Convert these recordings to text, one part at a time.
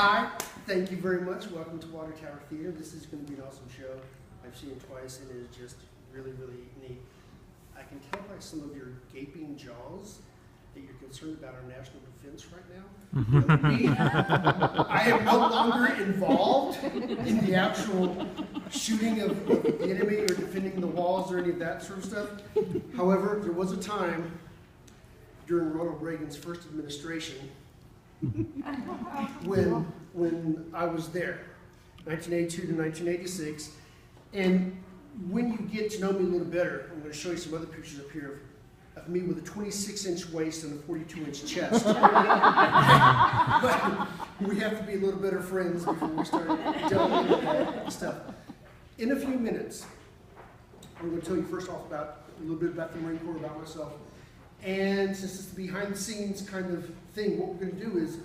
Hi, thank you very much. Welcome to Water Tower Theater. This is going to be an awesome show. I've seen it twice and it is just really, really neat. I can tell by some of your gaping jaws that you're concerned about our national defense right now. I am no longer involved in the actual shooting of the enemy or defending the walls or any of that sort of stuff. However, there was a time during Ronald Reagan's first administration when I was there, 1982 to 1986, and when you get to know me a little better, I'm going to show you some other pictures up here of me with a 26-inch waist and a 42-inch chest. But we have to be a little better friends before we start delving into that stuff. In a few minutes, I'm going to tell you first off about a little bit about the Marine Corps, about myself. And since it's the behind-the-scenes kind of thing, what we're going to do is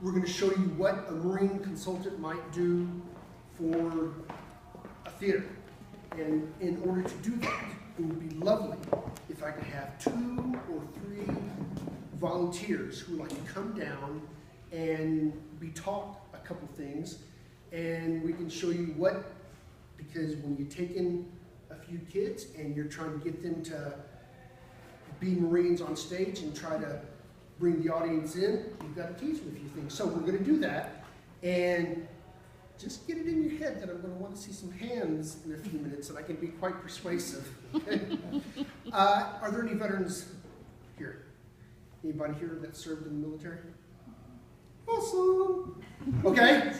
we're going to show you what a Marine consultant might do for a theater. And in order to do that, it would be lovely if I could have 2 or 3 volunteers who would like to come down and be taught a couple things, and we can show you what, because when you take in a few kids and you're trying to get them to be Marines on stage and try to bring the audience in, you've got to teach them a few things. So we're going to do that, and just get it in your head that I'm going to want to see some hands in a few minutes, and I can be quite persuasive. Are there any veterans here? Anybody here that served in the military? Awesome. Okay,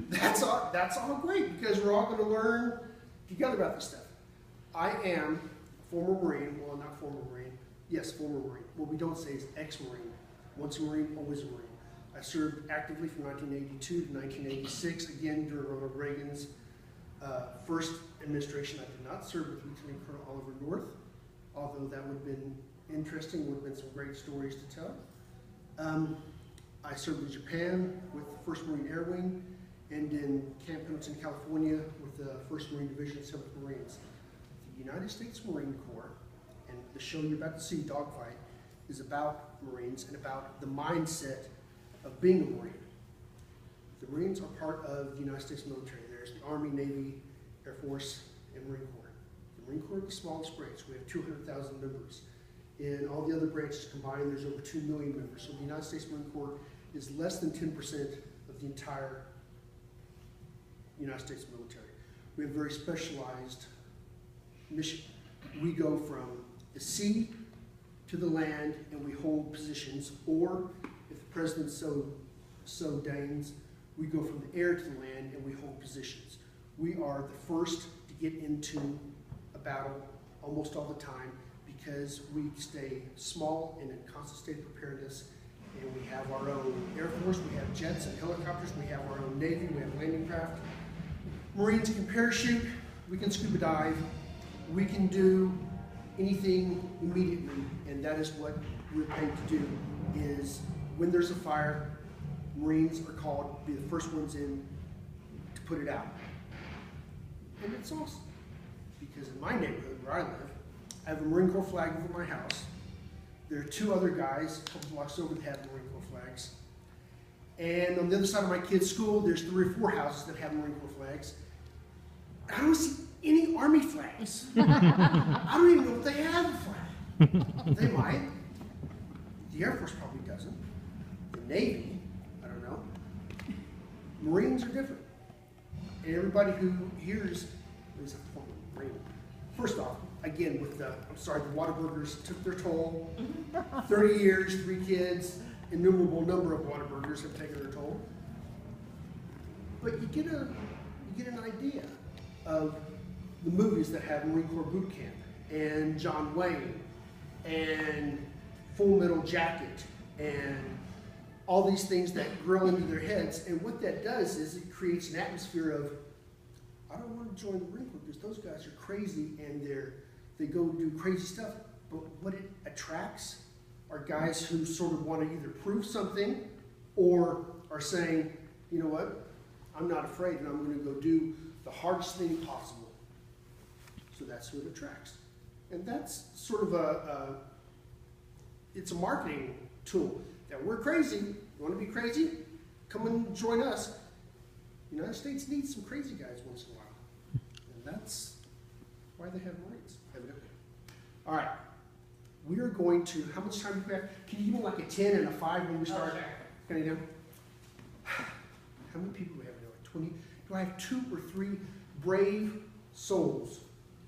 that's all great, because we're all going to learn together about this stuff. I am a former Marine. Well, not former Marine. Yes, former Marine. What we don't say is ex-Marine. Once a Marine, always a Marine. I served actively from 1982 to 1986, again during Ronald Reagan's first administration. I did not serve with Lieutenant Colonel Oliver North, although that would have been interesting, would have been some great stories to tell. I served in Japan with the 1st Marine Air Wing, and in Camp Pendleton, California with the 1st Marine Division, 7th Marines. The United States Marine Corps, and the show you're about to see, Dogfight, is about Marines and about the mindset of being a Marine. The Marines are part of the United States military. There's the Army, Navy, Air Force, and Marine Corps. The Marine Corps is the smallest branch. We have 200,000 members. In all the other branches combined, there's over 2 million members. So the United States Marine Corps is less than 10% of the entire United States military. We have very specialized mission. We go from the sea to the land, and we hold positions, or if the president so deigns, we go from the air to the land and we hold positions. We are the first to get into a battle almost all the time, because we stay small and in constant state of preparedness, and we have our own Air Force, we have jets and helicopters, we have our own Navy, we have landing craft. Marines can parachute, we can scuba dive, we can do anything immediately, and that is what we're paid to do, is when there's a fire, Marines are called to be the first ones in to put it out. And it's awesome, because in my neighborhood where I live, I have a Marine Corps flag over my house. There are 2 other guys a couple blocks over that have Marine Corps flags. And on the other side of my kid's school, there's 3 or 4 houses that have Marine Corps flags. I don't see any Army flags. I don't even know if they have a flag. They might. The Air Force probably doesn't. The Navy, I don't know. Marines are different. And everybody who hears is a former Marine. First off, again, with the Whataburgers took their toll. 30 years, 3 kids, innumerable number of Whataburgers have taken their toll. But you get an idea of the movies that have Marine Corps Boot Camp, and John Wayne, and Full Metal Jacket, and all these things that grill into their heads. And what that does is it creates an atmosphere of, I don't want to join the Marine Corps because those guys are crazy and they go do crazy stuff. But what it attracts are guys who sort of want to either prove something or are saying, you know what, I'm not afraid and I'm going to go do the hardest thing possible. So that's who it attracts. And that's sort of it's a marketing tool that we're crazy. You want to be crazy? come and join us. The United States needs some crazy guys once in a while. And that's why they have Marines, evidently. All right. We are going to, how much time do we have? Can you give me like a 10 and a 5 when we start? Sure. Can you do? How many people do we have now? Like 20? Do I have 2 or 3 brave souls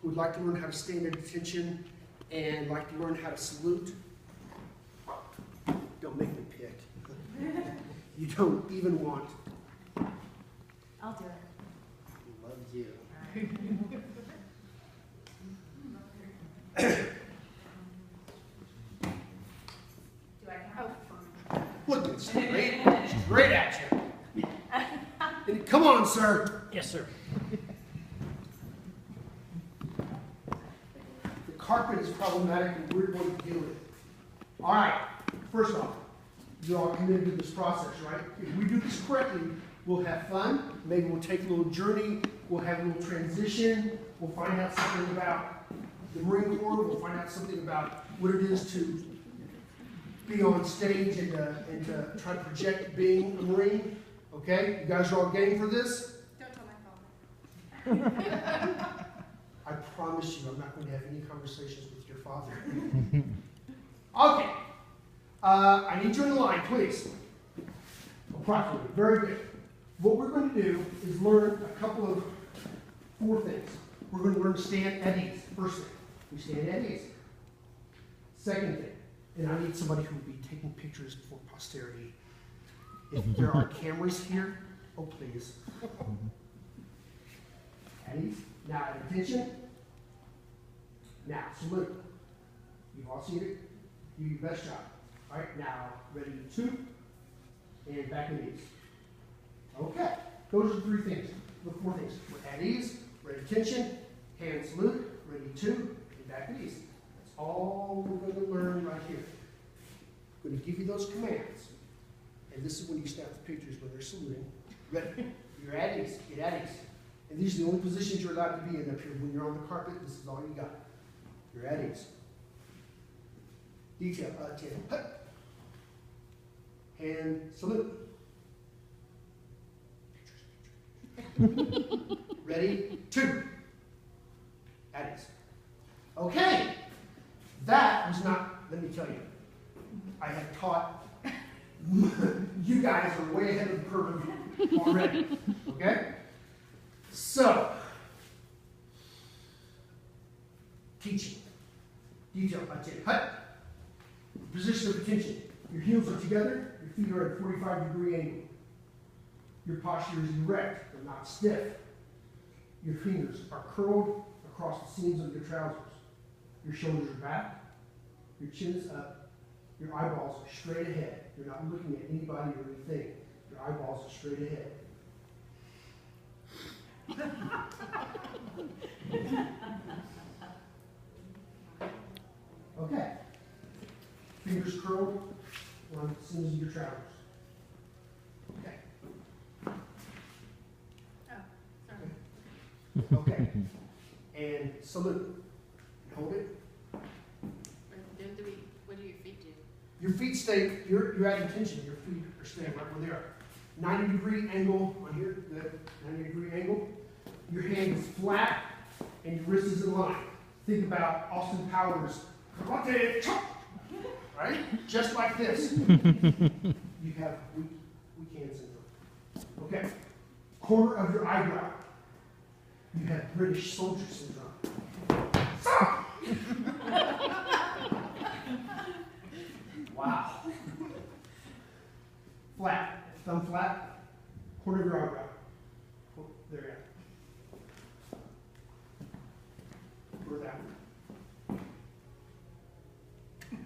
who would like to learn how to stand at attention and like to learn how to salute? Don't make me pick. You don't even want. I'll do it. Love you. Do I count? Look, it's straight at you. And come on, sir. Yes, sir. The carpet is problematic and we're going to deal with it. All right, first off, you're all committed to this process, right? If we do this correctly, we'll have fun. Maybe we'll take a little journey. We'll have a little transition. We'll find out something about the Marine Corps. We'll find out something about what it is to be on stage and to try to project being a Marine. Okay? You guys are all game for this? Don't tell my father. I promise you I'm not going to have any conversations with your father. Okay. I need you in the line, please. Approximately. Very good. What we're going to do is learn a couple of 4 things. We're going to learn to stand at ease. First thing, we stand at ease. Second thing, and I need somebody who will be taking pictures for posterity. If there are cameras here, oh please. At ease. Now at attention. Now salute. You've all seen it. Do your best job. All right, now ready to, and back at ease. Okay, those are the 3 things, the 4 things. We're at ease, ready attention, hand salute, ready to, and back at ease. That's all we're going to learn right here. I'm going to give you those commands. And this is when you snap the pictures when they're saluting. Ready, you're at ease, get at ease. And these are the only positions you're allowed to be in up here. When you're on the carpet, this is all you got. You're at ease. Detail, 10, hut. And salute. Ready, 2. At ease. Okay. That was not, let me tell you, I have taught, you guys are way ahead of the curve already. Okay? So, teaching. Detail, 10, hut. Position of attention. Your heels are together, your feet are at a 45-degree angle. Your posture is erect, but not stiff. Your fingers are curled across the seams of your trousers. Your shoulders are back, your chin is up, your eyeballs are straight ahead. You're not looking at anybody or anything. Your eyeballs are straight ahead. Okay. Fingers curled on the seams of your trousers. Okay. Oh, sorry. Okay. And salute. Hold it. What do your feet do? Your feet stay, you're at attention. Your feet are staying right where they are. 90-degree angle on here. Good. 90-degree angle. Your hand is flat and your wrist is in line. Think about Austin Powers. Karate chop! Right? Just like this. You have weak hand syndrome. Okay. Corner of your eyebrow. You have British soldier syndrome. Wow. Flat. Thumb flat. Corner of your eyebrow. There you go. Or that one.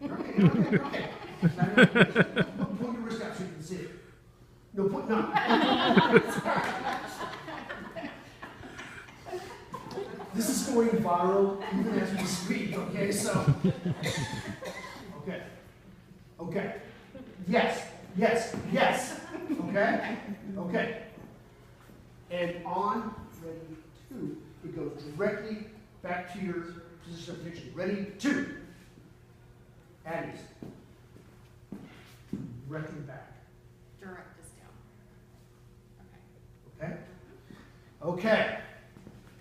Okay. Pull your wrist out so you can see it. No, put no. This is going viral even as we speak, okay? So, okay. Yes. Okay. And on, ready, 2, it goes directly back to your position of attention. Ready, 2. At ease. Directly back. Direct us down. Okay.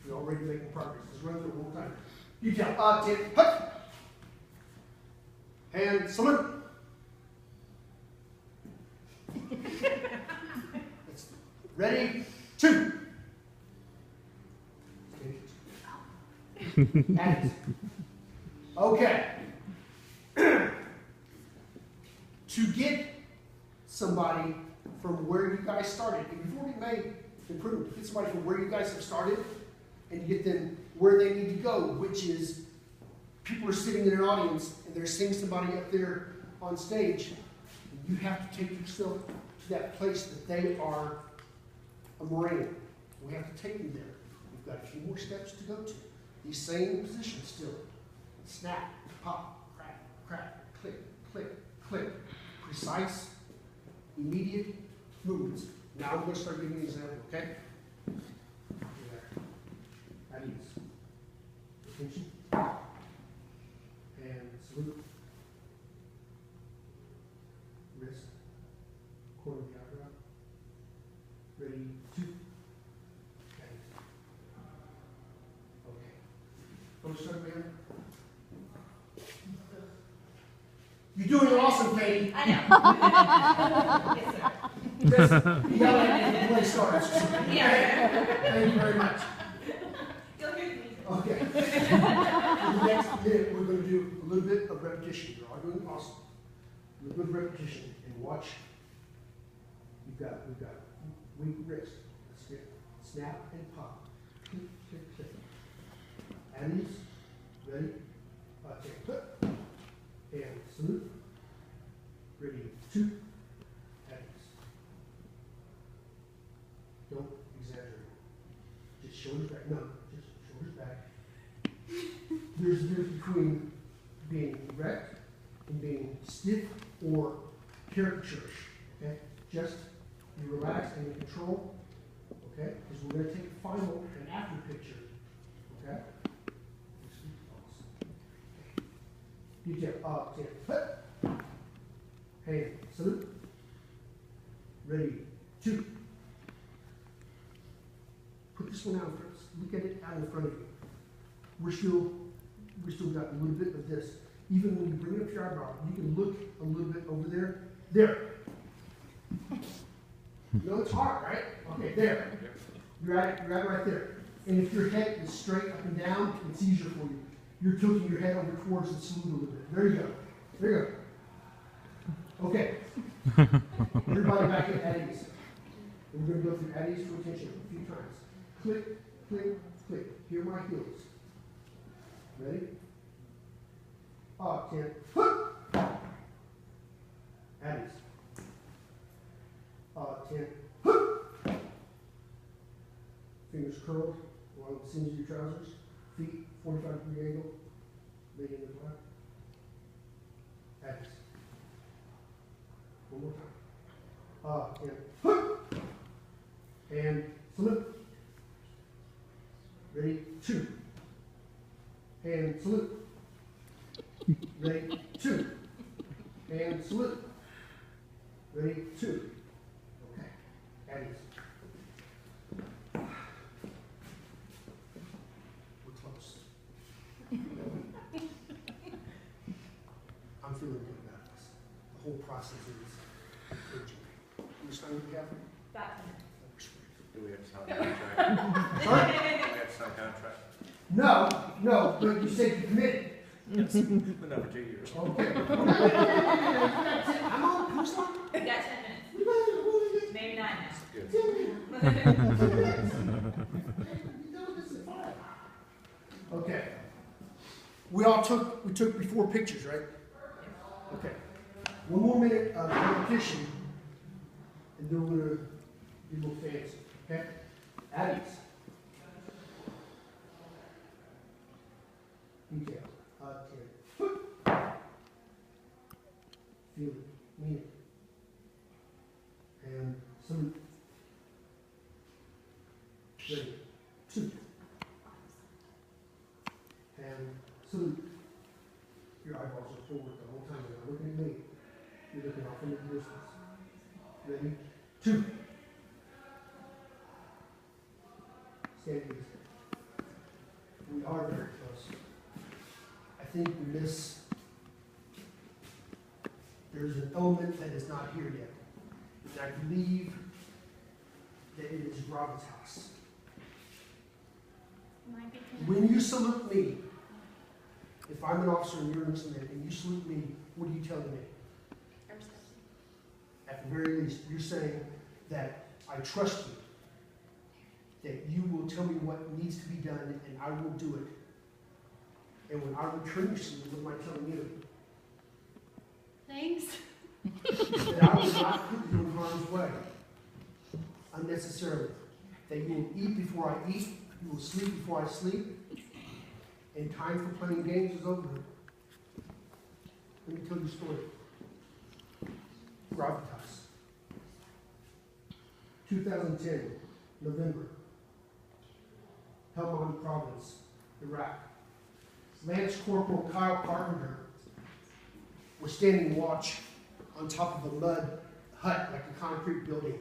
We're already making progress. Let's run through it one more time. Detail. 10. Hut. And salute. Ready? 2. And okay. To get somebody from where you guys started, and before we made improvement, get somebody from where you guys have started and get them where they need to go, which is people are sitting in an audience and they're seeing somebody up there on stage. You have to take yourself to that place that they are a Marine. We have to take them there. We've got a few more steps to go to. These same positions still. Snap, pop, crack, crack, click, click, click. Precise, immediate movements. Now I'm going to start giving you an example, okay? At ease. Attention. And salute. Wrist. Corner of the eyebrow. Ready, 2. Okay. Okay. Don't start again. You're doing awesome, Katie. I know. Yes, sir. Just yell at me when the play starts. Yeah. Thank you very much. Still hear the music. Okay. For the next minute, we're going to do a little bit of repetition. You're all doing awesome. A little bit of repetition. And watch. We've got weak wrist. That's it. Snap and pop. Click, click, click. At ease. Ready? Okay. Put. And salute. Ready. 2. At ease. Don't exaggerate. Just shoulders back. No, just shoulders back. There's a difference between being erect and being stiff or caricaturish. Okay? Just be relaxed and in control. Okay? Because we're going to take a final and after picture. Okay? Detail. Up, 10. Hut. Hand. Salute. Ready. 2. Put this one out in front. Look at it out in front of you. We still got a little bit of this. Even when you bring up your eyebrow, you can look a little bit over there. There. No, it's hard, right? Okay, there. You're at it right there. And if your head is straight up and down, it's easier for you. You're tilting your head over towards the salute a little bit. There you go. There you go. Okay. Everybody back at ease. And we're going to go through at ease to attention a few times. Click, click, click. Hear my heels. Ready? Up, 10. Hook. At ease. Up, 10. Hook. Fingers curled along the seams of your trousers. Feet 45-degree angle. Leading the black. At ease. One more time. Up, 10. Hook. And salute. Ready? 2. And salute. Ready? 2. And salute. Ready? 2. Okay. At ease. We're close. I'm feeling good about this. The whole process is encouraging. Understand what happened? About 10 minutes. Do we have to sign a contract? Sorry? Do we have to sign a contract? No, but you said you committed. Yes. But not for 2 years. Okay. I'm on, who's on? We got 10 minutes. Maybe 9 now. Good. Okay. We took before pictures, right? Okay. One more minute of repetition, and then we're gonna be a little fancy. Okay? At ease. Detail. 10. Feel it. Mean it. And salute. Ready. 2. And salute. Your eyeballs are forward the whole time. You're not looking at me. You're looking off into the distance. Ready? 2. Stand easy. We are very close. I think we miss, there's an element that is not here yet. And I believe that it is gravitas. Might be connected. When you salute me, if I'm an officer and you're an enlisted and you salute me, what are you telling me? I respect you. At the very least, you're saying that I trust you, that you will tell me what needs to be done and I will do it. And when I return your salute, what am I telling you? Thanks. That I will not put you in harm's way unnecessarily. That you will eat before I eat, you will sleep before I sleep, and time for playing games is over. Let me tell you a story. Gravitas. 2010, November. Helmand Province, Iraq. Lance Corporal Kyle Carpenter was standing watch on top of a mud hut, like a concrete building.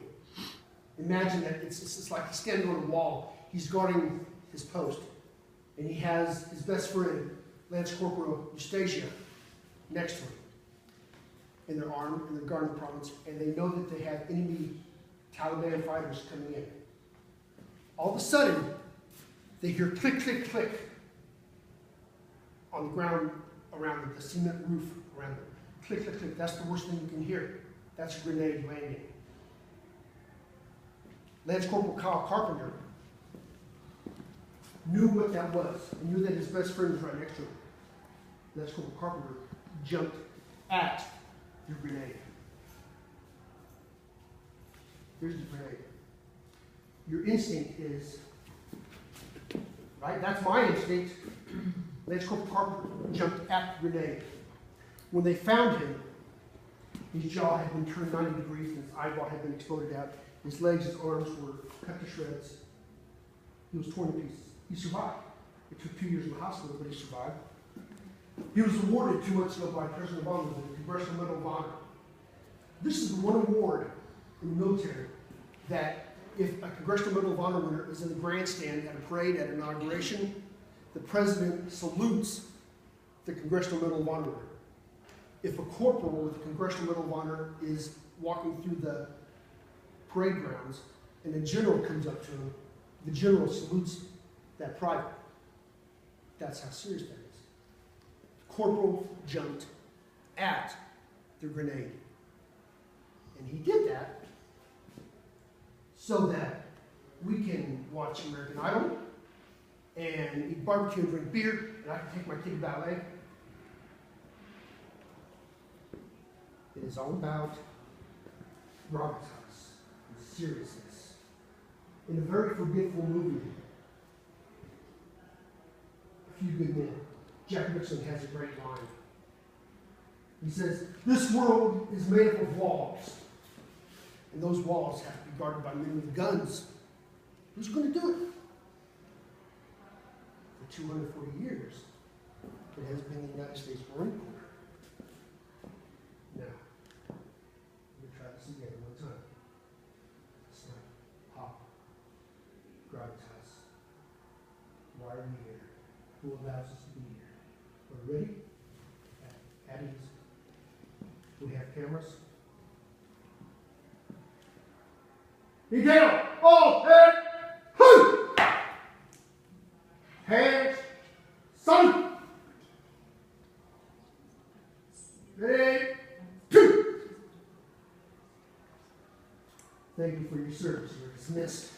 Imagine that it's like he's standing on a wall. He's guarding his post. And he has his best friend, Lance Corporal Eustacia, next to him. And they're armed and they're guarding the province. And they know that they have enemy Taliban fighters coming in. All of a sudden, they hear click, click, click on the ground around them, the cement roof around them. Click, click, click. That's the worst thing you can hear. That's a grenade landing. Lance Corporal Kyle Carpenter knew what that was and knew that his best friend was right next to him. Lance Corporal Carpenter jumped at the grenade. Here's the grenade. Your instinct is, right? That's my instinct. Lance Corporal Carpenter jumped at the grenade. When they found him, his jaw had been turned 90 degrees and his eyeball had been exploded out. His legs, his arms were cut to shreds. He was torn to pieces. He survived. It took 2 years in the hospital, but he survived. He was awarded 2 months ago by President Obama with the Congressional Medal of Honor. This is the one award in the military that if a Congressional Medal of Honor winner is in the grandstand at a parade at inauguration, the president salutes the Congressional Medal of Honor winner. If a corporal with the Congressional Medal of Honor is walking through the parade grounds and a general comes up to him, the general salutes that private. That's how serious that is. The corporal jumped at the grenade. And he did that so that we can watch American Idol and eat barbecue and drink beer, and I can take my kid to ballet. It is all about gravitas and seriousness. In a very forgetful movie, A Few Good Men, Jack Nicholson has a great line. He says, "This world is made up of walls, and those walls have to be guarded by men with guns. Who's going to do it?" For 240 years, it has been the United States Marine Corps. Now, let me try this again one time. Snap, hop, gravitas. Why are we here? Who allows us to be here? Are we ready? At ease. We have cameras. Be down! All hands! Whoo! Hands! Salute! 3, 2. Thank you for your service. You're dismissed.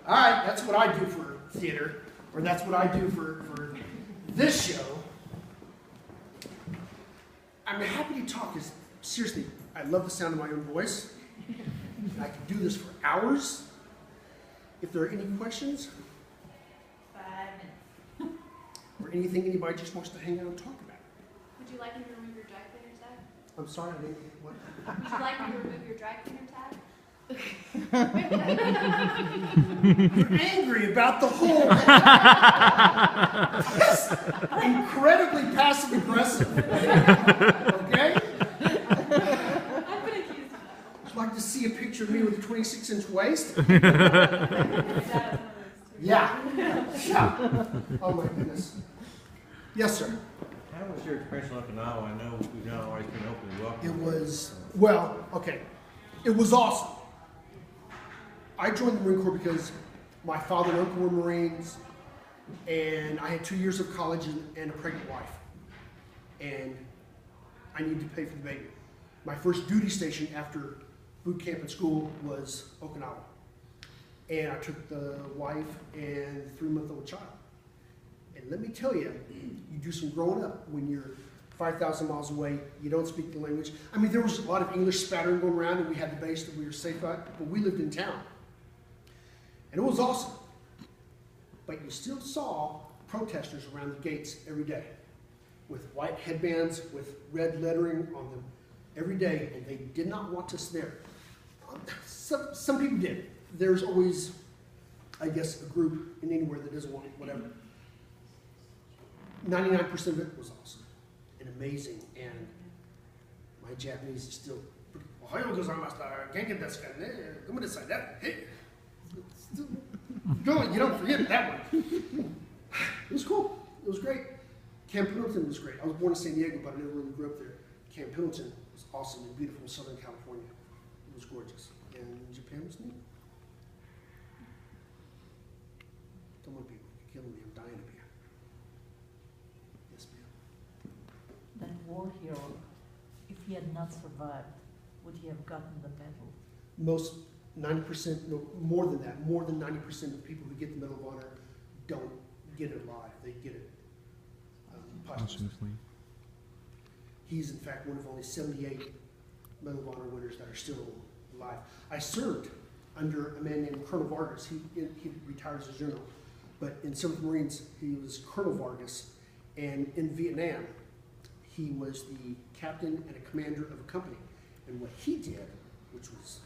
All right, that's what I do for theater, or that's what I do for this show. I'm happy to talk, because seriously, I love the sound of my own voice. I could do this for hours. If there are any questions, 5 minutes. or anything anybody just wants to hang out and talk about. Would you like me to remove your dry cleaner tag? I'm sorry, I didn't get what. Would you like me to remove your dry cleaner tag? You're angry about the whole. Yes. incredibly passive aggressive. Okay? I've been accused of Would you like to see a picture of me with a 26-inch waist? that. That was one of those too. Yeah. Yeah. Oh my goodness. Yes, sir. How was your experience in Okinawa? I know we've not always been openly welcome. It was, well, okay. It was awesome. I joined the Marine Corps because my father and uncle were Marines, and I had 2 years of college and a pregnant wife. And I needed to pay for the baby. My first duty station after boot camp and school was Okinawa. And I took the wife and the 3-month-old child. And let me tell you, you do some growing up when you're 5,000 miles away, you don't speak the language. I mean, there was a lot of English spattering going around, and we had the base that we were safe at, but we lived in town. And it was awesome. But you still saw protesters around the gates every day with white headbands, with red lettering on them every day, and they did not want us there. Some people did. There's always, I guess, a group in anywhere that doesn't want it, whatever. 99% of it was awesome and amazing, and my Japanese is still pretty. Ohayou gozaimasu, genki desu ka ne? Gomen desai, that, hey. Don't, you don't forget that one. It was cool. It was great. Camp Pendleton was great. I was born in San Diego, but I never really grew up there. Camp Pendleton was awesome in beautiful Southern California. It was gorgeous. And Japan was neat. Come on, people. You're killing me. I'm dying up here. Yes, ma'am. That war hero, if he had not survived, would he have gotten the medal? Most 90%, no, more than that, more than 90% of people who get the Medal of Honor don't get it alive. They get it posthumously. He's, in fact, one of only 78 Medal of Honor winners that are still alive. I served under a man named Colonel Vargas. He retired as a general, but in 7th Marines, he was Colonel Vargas, and in Vietnam, he was the captain and a commander of a company. And what he did, which was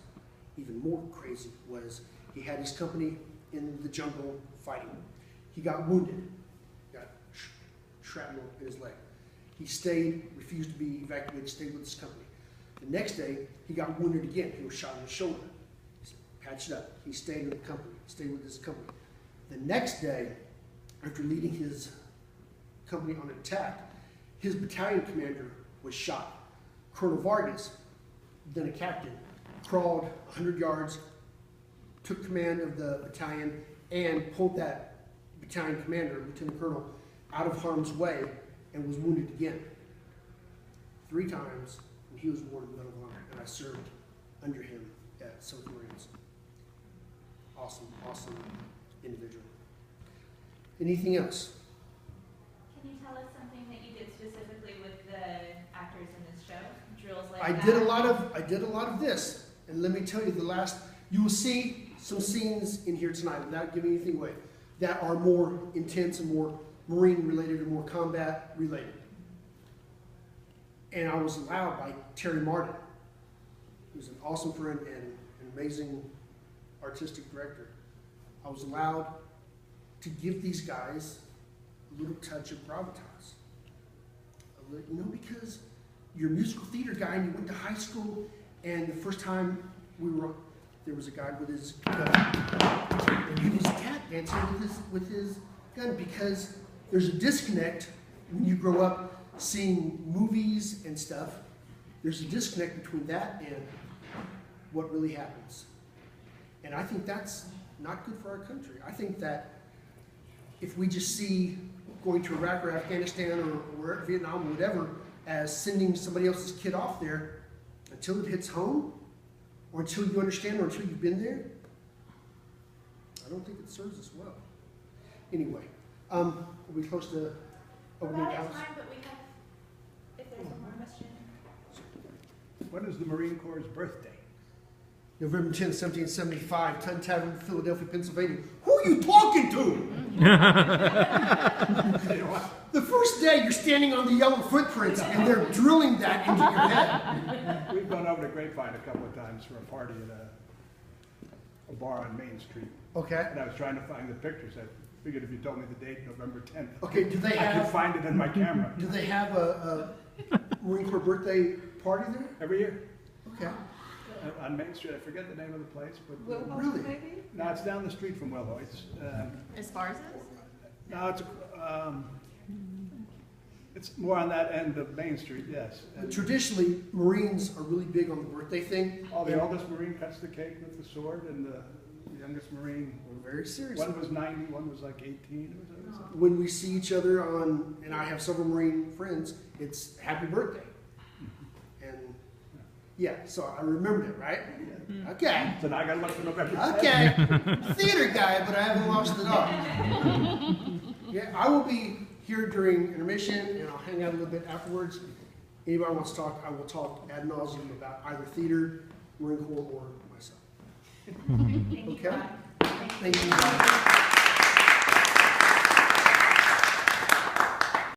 even more crazy, was he had his company in the jungle fighting. He got wounded, got shrapnel in his leg. He stayed, refused to be evacuated, stayed with his company. The next day, he got wounded again. He was shot in the shoulder. He patched up. He stayed in the company, stayed with his company. The next day, after leading his company on an attack, his battalion commander was shot. Colonel Vargas, then a captain, crawled 100 yards, took command of the battalion, and pulled that battalion commander, lieutenant colonel, out of harm's way and was wounded again. 3 times, and he was awarded the Medal of Honor, and I served under him at 7th Marines. Awesome, awesome individual. Anything else? Can you tell us something that you did specifically with the actors in this show? Drills like I that? did a lot of this, and let me tell you, you will see some scenes in here tonight, without giving anything away, that are more intense and more Marine related and more combat related. And I was allowed by Terry Martin, who's an awesome friend and an amazing artistic director. I was allowed to give these guys a little touch of gravitas. Because you're a musical theater guy and you went to high school, and the first time there was a guy with his gun, and he was tap dancing with his gun, because there's a disconnect when you grow up seeing movies and stuff. There's a disconnect between that and what really happens. And I think that's not good for our country. I think that if we just see going to Iraq or Afghanistan or Vietnam or whatever as sending somebody else's kid off there, until it hits home, or until you understand, or until you've been there, I don't think it serves us well. Anyway, are we close to We're opening about house? at time, but we have, if there's one more question. When is the Marine Corps' birthday? November 10th, 1775, Tun Tavern, Philadelphia, Pennsylvania. Who are you talking to? The first day you're standing on the yellow footprints and they're drilling that into your head. We've gone over to Grapevine a couple of times for a party at a bar on Main Street. Okay. And I was trying to find the pictures that Figured if you told me the date, November 10th, Okay, do they I could have, find it in my camera. do they have a Marine Corps birthday party there? Every year, Okay. on Main Street, I forget the name of the place, but, Really? Maybe? no, it's down the street from Willow. It's, As far as this? no, it's more on that end of Main Street, yes. And Traditionally, Marines are really big on the birthday thing. the oldest Marine cuts the cake with the sword, and the youngest Marine, We're very serious. one was 90, one was like 18 or something. When we see each other on, and I have several Marine friends, it's happy birthday. And, yeah, so I remembered it, right? Okay. So now I gotta look for November 10th. Okay, theater guy, but I haven't lost it all. Yeah, I will be here during intermission, and I'll hang out a little bit afterwards. Anybody wants to talk, I will talk ad nauseum about either theater, Marine Corps, or myself. Thank you, Okay. Todd. Thank you.